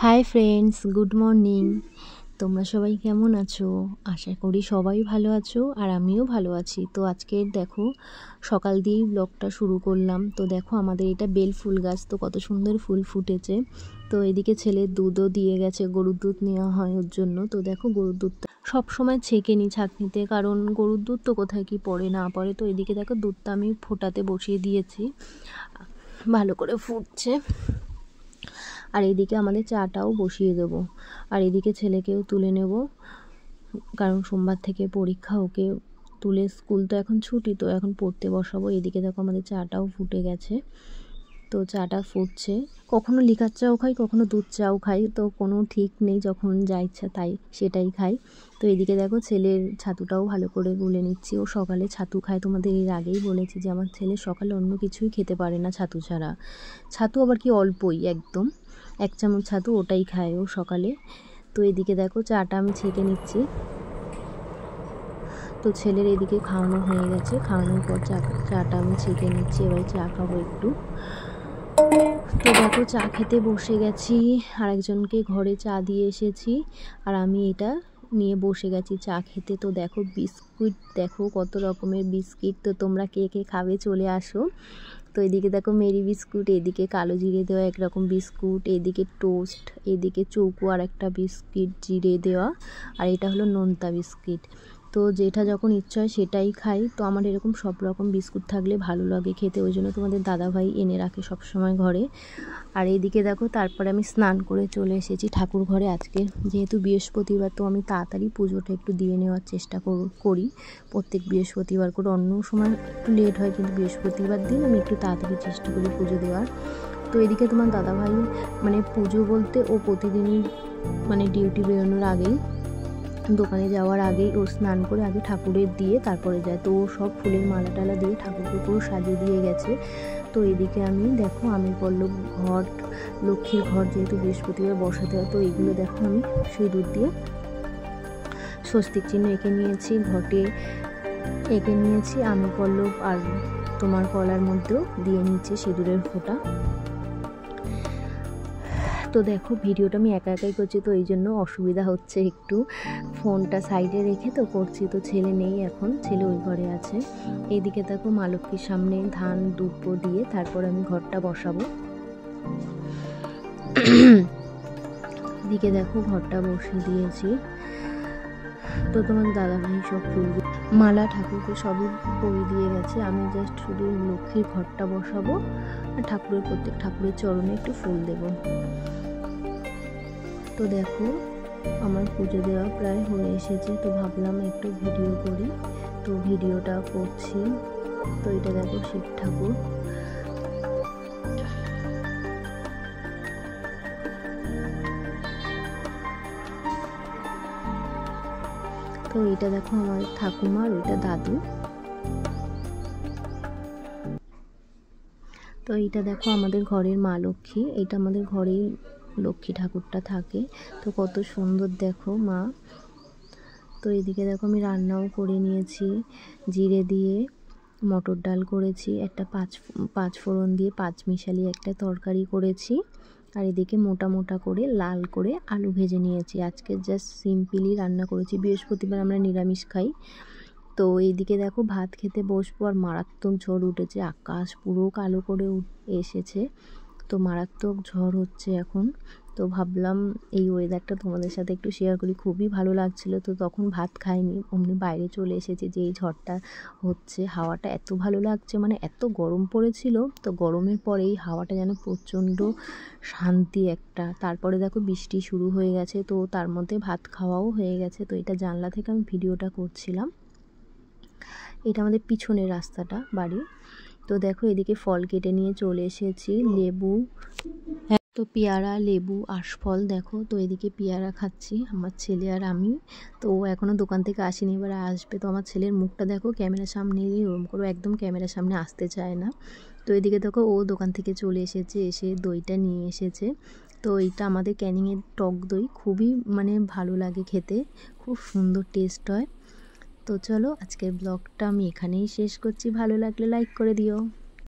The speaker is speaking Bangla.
Hi friends, good morning. তোমরা সবাই কেমন আছো? আশা করি সবাই ভালো আছো আর আমিও ভালো আছি। তো আজকের দেখো সকাল দিয়েই ব্লগটা শুরু করলাম। তো দেখো আমাদের এটা বেল ফুল গাছ, তো কত সুন্দর ফুল ফুটেছে। তো এদিকে ছেলের দুধও দিয়ে গেছে, গরুর দুধ নেওয়া হয় ওর জন্য। তো দেখো গরুর দুধটা সবসময় ছেঁকে নিই ছাঁকনিতে, কারণ গরুর দুধ তো কোথায় কি পড়ে না পড়ে। তো এদিকে দেখো দুধটা আমি ফোটাতে বসিয়ে দিয়েছি, ভালো করে ফুটছে। আর এদিকে আমাদের চাটাও বসিয়ে দেবো, আর এদিকে ছেলেকেও তুলে নেব, কারণ সোমবার থেকে পরীক্ষা। ওকে তুলে স্কুল তো এখন ছুটি, তো এখন পড়তে বসাবো। এদিকে দেখো আমাদের চাটাও ফুটে গেছে। তো চাটা ফুটছে, কখনো লিকার চাও খাই, কখনো দুধ চাও খাই, তো কোনো ঠিক নেই, যখন যা ইচ্ছা তাই সেটাই খাই। তো এদিকে দেখো ছেলের ছাতুটাও ভালো করে গুলে নিচ্ছি। ও সকালে ছাতু খায়, তোমাদের এর আগেই বলেছি যে আমার ছেলে সকালে অন্য কিছুই খেতে পারে না ছাতু ছাড়া। ছাতু আবার কি অল্পই, একদম 1 চামচ ছাতু, ওটাই খায় ও সকালে। তো এদিকে দেখো চাটা আমি ছেঁকে নিচ্ছি। তো ছেলের এদিকে খাওয়ানো হয়ে গেছে, খাওয়ানোর পর চাটা আমি ছেঁকে নিচ্ছি। এবারে চা খাবো একটু। তো দেখো চা খেতে বসে গেছি, আরেকজনকে ঘরে চা দিয়ে এসেছি, আর আমি এটা নিয়ে বসে গেছি চা খেতে। তো দেখো বিস্কুট, দেখো কত রকমের বিস্কিট। তো তোমরা কে কে খাবে চলে আসো। তো এদিকে দেখো মেরি বিস্কুট, এদিকে কালো জিরে দেওয়া একরকম বিস্কুট, এদিকে টোস্ট, এদিকে চৌকো আর একটা বিস্কিট জিরে দেওয়া, আর এটা হলো নোনতা বিস্কিট। তো যেটা যখন ইচ্ছা হয় সেটাই খাই। তো আমার এরকম সব রকম বিস্কুট থাকলে ভালো লাগে খেতে, ওই জন্য তোমাদের দাদাভাই এনে রাখে সবসময় ঘরে। আর এইদিকে দেখো তারপরে আমি স্নান করে চলে এসেছি ঠাকুর ঘরে। আজকে যেহেতু বৃহস্পতিবার, তো আমি তাড়াতাড়ি পুজোটা একটু দিয়ে নেওয়ার চেষ্টা করি প্রত্যেক বৃহস্পতিবার করে। অন্য সময় একটু লেট হয়, কিন্তু বৃহস্পতিবার দিন আমি একটু তাড়াতাড়ি চেষ্টা করি পুজো দেওয়ার। তো এদিকে তোমার দাদাভাই মানে পুজো বলতে ও প্রতিদিনই মানে ডিউটি বেরোনোর আগেই, দোকানে যাওয়ার আগেই ও স্নান করে আগে ঠাকুরের দিয়ে তারপরে যায়। তো ও সব ফুলের মালা টালা দিয়ে ঠাকুরকে পুরো সাজিয়ে দিয়ে গেছে। তো এদিকে আমি দেখো আমি পল্লব ঘট, লক্ষ্মীর ঘর যেহেতু বৃহস্পতিবার বসাতে হয়, তো এগুলো দেখো আমি সিঁদুর দিয়ে স্বস্তিক চিহ্ন এঁকে নিয়েছি, ঘটে এঁকে নিয়েছি আমি পল্লব, আর তোমার কলার মধ্যেও দিয়ে নিচ্ছি সিঁদুরের ফোঁটা। তো দেখো ভিডিওটা আমি একা একাই করছি, তো এই জন্য অসুবিধা হচ্ছে একটু, ফোনটা সাইডে রেখে তো করছি। তো ছেলে নেই এখন, ছেলে ওই ঘরে আছে। এইদিকে দেখো মা লক্ষ্মীর সামনে ধান দুব্বো দিয়ে তারপর আমি ঘরটা বসাবো। এদিকে দেখো ঘরটা বসিয়ে দিয়েছি। তো তোমার দাদাভাই সব ফুল মালা ঠাকুরকে সবই পরিয়ে দিয়ে গেছে, আমি জাস্ট শুধু লক্ষ্মীর ঘরটা বসাবো আর ঠাকুরের প্রত্যেক ঠাকুরের চরণে একটু ফুল দেব। তো দেখো আমার পুজো দেওয়া প্রায় হয়ে এসেছে, তো ভাবলাম একটু ভিডিও করি, তো ভিডিওটা করছি। তো এটা দেখো শিব ঠাকুর। তো এটা দেখো আমার ঠাকুমার, ওইটা দাদু। তো এইটা দেখো আমাদের ঘরের মা লক্ষ্মী, এইটা আমাদের ঘরেই লক্ষ্মী ঠাকুরটা থাকে। তো কত সুন্দর দেখো মা। তো এদিকে দেখো আমি রান্নাও করে নিয়েছি, জিরে দিয়ে মটর ডাল করেছি, একটা পাঁচ ফোড়ন দিয়ে 5 মিশালি একটা তরকারি করেছি, আর এদিকে মোটা মোটা করে লাল করে আলু ভেজে নিয়েছি। আজকে জাস্ট সিম্পলি রান্না করেছি, বৃহস্পতিবার আমরা নিরামিষ খাই। তো এইদিকে দেখো ভাত খেতে বসবো, আর মারাত্মক ঝড় উঠেছে, আকাশ পুরো কালো করে এসেছে। তো মারাত্মক ঝড় হচ্ছে এখন। তো ভাবলাম এই ওয়েদারটা তোমাদের সাথে একটু শেয়ার করি, খুবই ভালো লাগছিল। তো তখন ভাত খাইনি, অমনি বাইরে চলে এসেছি যে এই ঝড়টা হচ্ছে, হাওয়াটা এত ভালো লাগছে, মানে এত গরম পড়েছিল, তো গরমের পরে এই হাওয়াটা যেন প্রচণ্ড শান্তি একটা। তারপরে দেখো বৃষ্টি শুরু হয়ে গেছে, তো তার মধ্যে ভাত খাওয়াও হয়ে গেছে। তো এটা জানলা থেকে আমি ভিডিওটা করছিলাম, এটা আমাদের পিছনের রাস্তাটা বাড়ি। তো দেখো এদিকে ফল কেটে নিয়ে চলে এসেছি, লেবু, তো পেয়ারা, লেবু, আশফল দেখো। তো এদিকে পেয়ারা খাচ্ছি আমার ছেলে আর আমি। তো ও এখনও দোকান থেকে আসেনি, এবার আসবে। তো আমার ছেলের মুখটা দেখো ক্যামেরার সামনে ওরম করে একদম ক্যামেরার সামনে আসতে চায় না। তো এদিকে দেখো ও দোকান থেকে চলে এসেছে, এসে দইটা নিয়ে এসেছে। তো এইটা আমাদের ক্যানিংয়ের টক দই, খুবই মানে ভালো লাগে খেতে, খুব সুন্দর টেস্ট হয়। তো চলো আজকের ব্লগটা আমি এখানেই শেষ করছি, ভালো লাগলে লাইক করে দিও।